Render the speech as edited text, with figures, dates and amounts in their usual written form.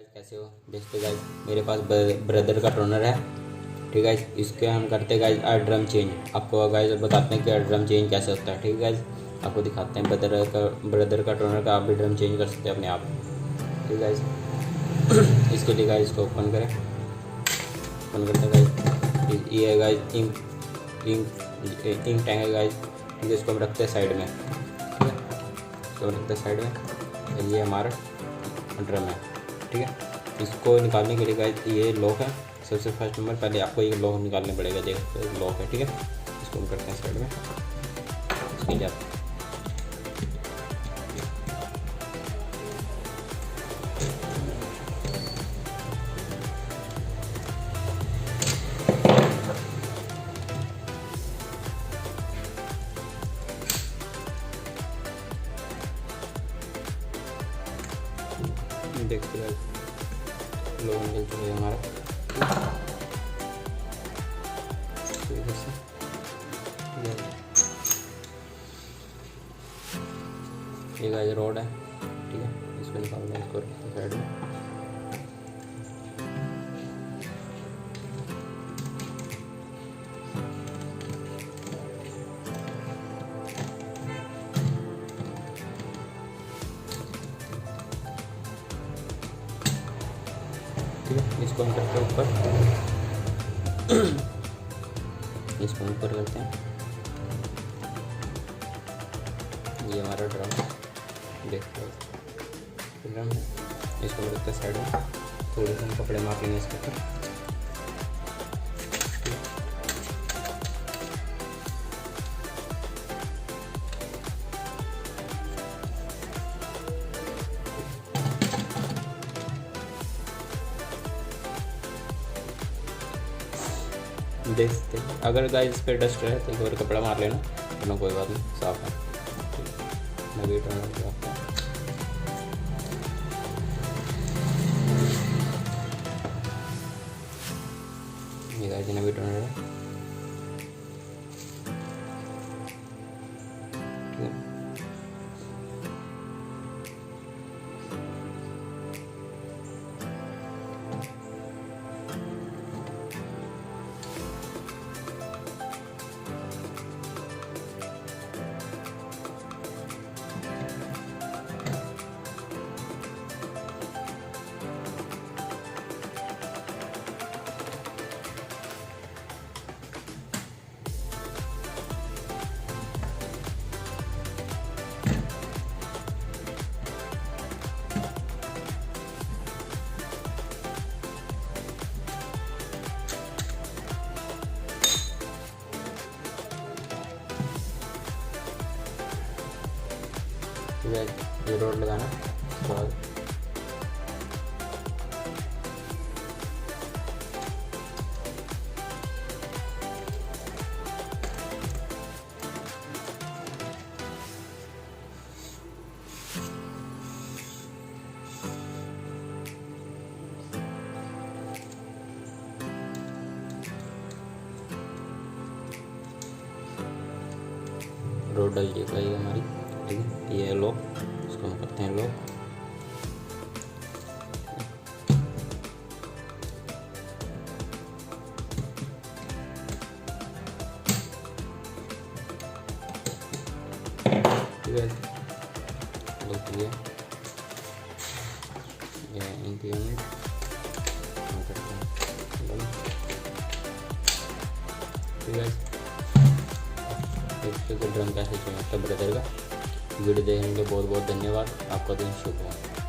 Guys कैसे हो। देखते गाइस मेरे पास ब्रदर का टोनर है। ठीक है, इसके हम करते हैं गाइस ड्रम चेंज। आपको गाइस बताते हैं कि ड्रम चेंज कैसे होता है। ठीक है गाइस, आपको दिखाते हैं ब्रदर का टोनर का आप भी ड्रम चेंज कर सकते हैं अपने आप। ठीक है गाइस, इसके लिए गाइस इसको ओपन करें। ओपन करते हैं गाइस, ये है गाइस इंक टैंक है गाइस। ठीक है, इसको हम रखते हैं साइड में। ठीक है, इसको रखते हैं साइड में। ये हमारा ड्रम है। ठीक है, इसको निकालने के लिए गाइस ये लॉक है। सबसे फर्स्ट नंबर पहले आपको ये लॉक निकालने पड़ेगा। देखो लॉक है। ठीक है, इसको हम करते हैं साइड में। इसके लिए आप देखते हैं लोग निकल चुके हैं हमारा। ये गाइस रोड है। ठीक है, इसको निकालना है, इसको साइड में। ठीक है, इसको हम करते हैं ऊपर। इसको ऊपर करते हैं। ये हमारा ड्रम देखते हैं, ड्रम है। इसको रखते हैं साइड में। थोड़े से हम कपड़े मार लेंगे इसके ऊपर। देख सकते हैं, अगर गाइस इस पर डस्ट है तो एक बार कपड़ा मार लेना, वरना कोई बात नहीं, साफ है। मैं वेट करना ये गाइस नवी टोनर है। ये रोड लगाना और रोड डल जाएगी हमारी। ठीक है, ये है लॉक, इसको हम करते हैं लॉक। ठीक है, लॉक किया। ये इनकी यूनिट हम करते हैं। ठीक है, ड्रम कैसे चाहिए ब्रदर का। वीडियो देखने के लिए बहुत बहुत धन्यवाद। आपका दिन शुभ हो।